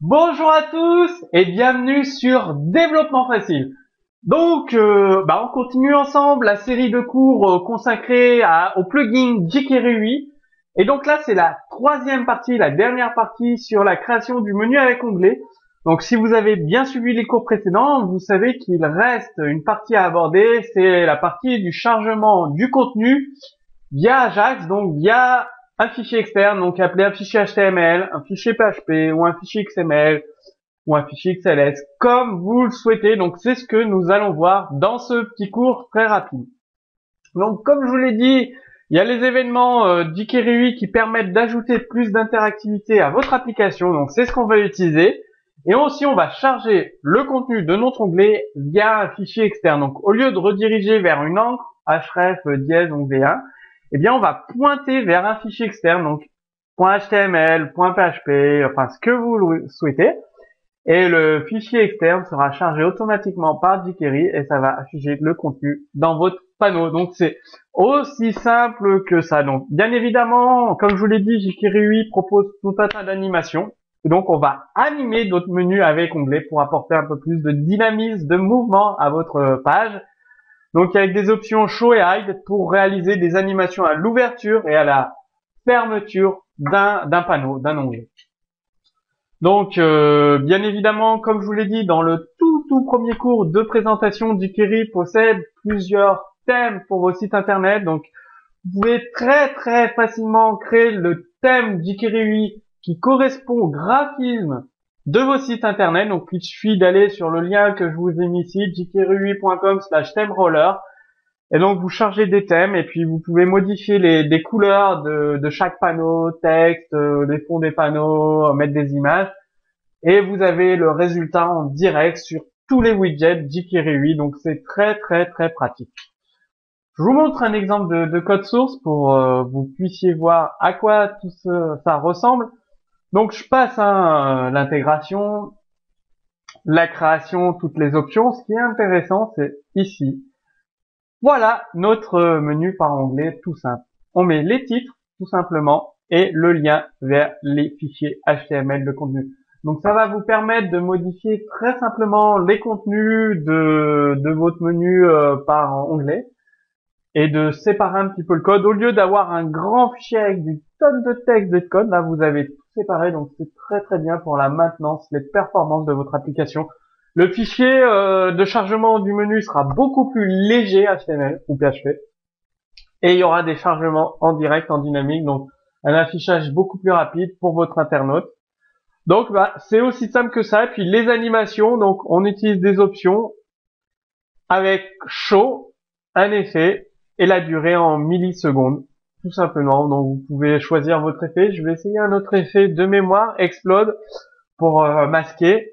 Bonjour à tous et bienvenue sur Développement Facile. Donc, on continue ensemble la série de cours consacrée au plugin jQuery. Et donc là, c'est la troisième partie, la dernière partie sur la création du menu avec onglet. Donc, si vous avez bien suivi les cours précédents, vous savez qu'il reste une partie à aborder, c'est la partie du chargement du contenu via Ajax, donc via un fichier externe, donc appelé un fichier HTML, un fichier PHP ou un fichier XML ou un fichier XLS, comme vous le souhaitez. Donc c'est ce que nous allons voir dans ce petit cours très rapide. Donc comme je vous l'ai dit, il y a les événements jQuery qui permettent d'ajouter plus d'interactivité à votre application, donc c'est ce qu'on va utiliser. Et aussi on va charger le contenu de notre onglet via un fichier externe. Donc au lieu de rediriger vers une encre, href dièse onglet 1, eh bien on va pointer vers un fichier externe, donc .html, .php, enfin ce que vous souhaitez. Et le fichier externe sera chargé automatiquement par jQuery et ça va afficher le contenu dans votre panneau. Donc c'est aussi simple que ça. Donc bien évidemment, comme je vous l'ai dit, jQuery propose tout un tas d'animations. Donc on va animer notre menu avec onglet pour apporter un peu plus de dynamisme, de mouvement à votre page. Donc avec des options show et hide pour réaliser des animations à l'ouverture et à la fermeture d'un panneau, d'un onglet. Donc, bien évidemment, comme je vous l'ai dit, dans le tout premier cours de présentation, jQuery possède plusieurs thèmes pour vos sites internet. Donc, vous pouvez très facilement créer le thème jQuery qui correspond au graphisme de vos sites internet. Donc, il suffit d'aller sur le lien que je vous ai mis ici, jQuery.com/themeroller. Et donc, vous chargez des thèmes et puis vous pouvez modifier des couleurs de chaque panneau, texte, les fonds des panneaux, mettre des images. Et vous avez le résultat en direct sur tous les widgets jQuery. Donc, c'est très pratique. Je vous montre un exemple de code source pour vous puissiez voir à quoi tout ça ressemble. Donc, je passe à l'intégration, la création, toutes les options. Ce qui est intéressant, c'est ici. Voilà notre menu par onglet tout simple. On met les titres, tout simplement, et le lien vers les fichiers HTML de contenu. Donc ça va vous permettre de modifier très simplement les contenus de votre menu par onglet et de séparer un petit peu le code. Au lieu d'avoir un grand fichier avec des tonnes de texte et de code, là vous avez tout séparé, donc c'est très bien pour la maintenance, les performances de votre application. Le fichier de chargement du menu sera beaucoup plus léger HTML ou PHP. Et il y aura des chargements en direct, en dynamique, donc un affichage beaucoup plus rapide pour votre internaute. Donc c'est aussi simple que ça. Et puis les animations, donc on utilise des options avec show, un effet et la durée en millisecondes, tout simplement. Donc vous pouvez choisir votre effet. Je vais essayer un autre effet de mémoire, explode, pour masquer.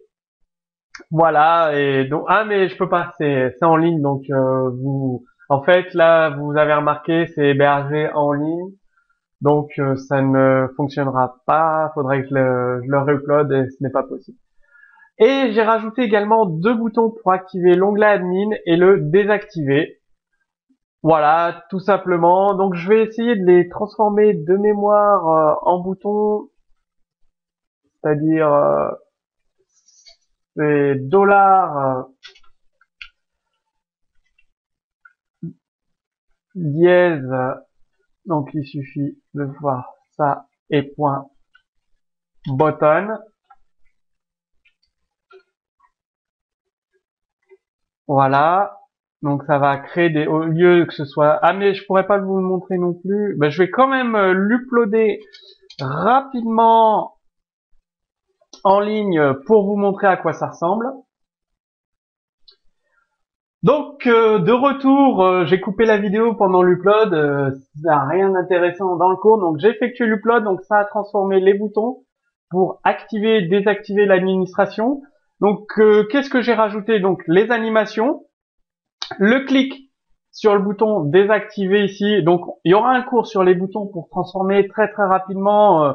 Voilà, et donc mais je peux pas, c'est en ligne, donc en fait là vous avez remarqué c'est hébergé en ligne, donc ça ne fonctionnera pas, faudrait que je le réupload et ce n'est pas possible. Et j'ai rajouté également deux boutons pour activer l'onglet admin et le désactiver. Voilà, tout simplement. Donc je vais essayer de les transformer de mémoire en boutons, c'est-à-dire c'est dollar dièse. Donc il suffit de voir ça et point button. Voilà. Donc ça va créer au lieu que ce soit, mais je pourrais pas vous le montrer non plus. Je vais quand même l'uploader rapidement en ligne pour vous montrer à quoi ça ressemble. Donc de retour, j'ai coupé la vidéo pendant l'upload, ça n'a rien d'intéressant dans le cours, donc j'ai effectué l'upload, donc ça a transformé les boutons pour activer et désactiver l'administration. Donc qu'est-ce que j'ai rajouté? Donc les animations, le clic sur le bouton désactiver ici, donc il y aura un cours sur les boutons pour transformer très rapidement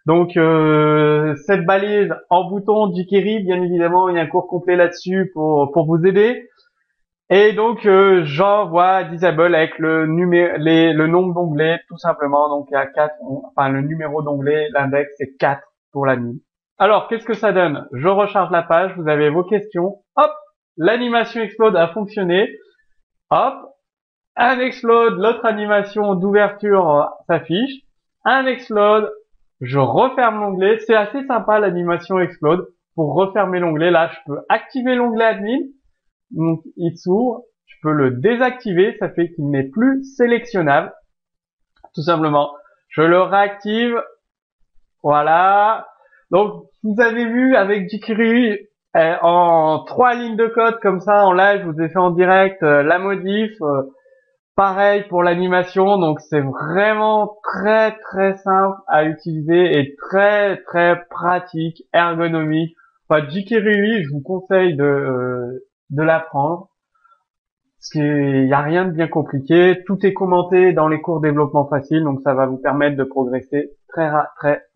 cette balise en bouton jQuery, bien évidemment il y a un cours complet là-dessus pour vous aider. Et donc j'envoie disable avec le nombre d'onglets tout simplement, donc il y a 4, enfin le numéro d'onglet, l'index c'est 4 pour la nuit. Alors, qu'est-ce que ça donne? Je recharge la page, vous avez vos questions. Hop, l'animation explode a fonctionné. Hop, un explode, l'autre animation d'ouverture s'affiche. Un explode, je referme l'onglet. C'est assez sympa l'animation explode. Pour refermer l'onglet, là, je peux activer l'onglet admin. Donc, il s'ouvre. Je peux le désactiver. Ça fait qu'il n'est plus sélectionnable. Tout simplement. Je le réactive. Voilà. Donc, vous avez vu avec jQuery, en 3 lignes de code comme ça, en live, je vous ai fait en direct la modif. Pareil pour l'animation, donc c'est vraiment très très simple à utiliser et très très pratique, ergonomique. Enfin, jQuery, je vous conseille de l'apprendre. Parce qu'il n'y a rien de bien compliqué. Tout est commenté dans les cours développement facile, donc ça va vous permettre de progresser très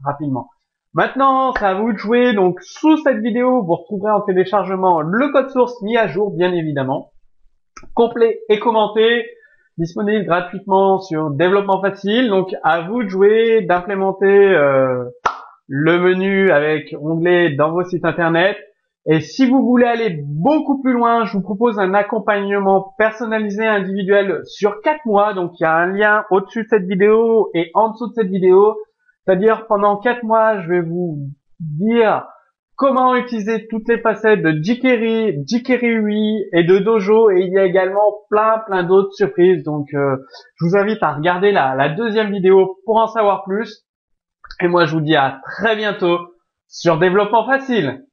rapidement. Maintenant, c'est à vous de jouer. Donc, sous cette vidéo, vous retrouverez en téléchargement le code source mis à jour, bien évidemment, complet et commenté, disponible gratuitement sur développement facile. Donc, à vous de jouer, d'implémenter le menu avec onglet dans vos sites internet. Et si vous voulez aller beaucoup plus loin, je vous propose un accompagnement personnalisé individuel sur 4 mois. Donc, il y a un lien au-dessus de cette vidéo et en dessous de cette vidéo. C'est-à-dire, pendant 4 mois, je vais vous dire comment utiliser toutes les facettes de jQuery, jQuery 8 et de Dojo. Et il y a également plein d'autres surprises. Donc, je vous invite à regarder la deuxième vidéo pour en savoir plus. Et moi, je vous dis à très bientôt sur Développement Facile.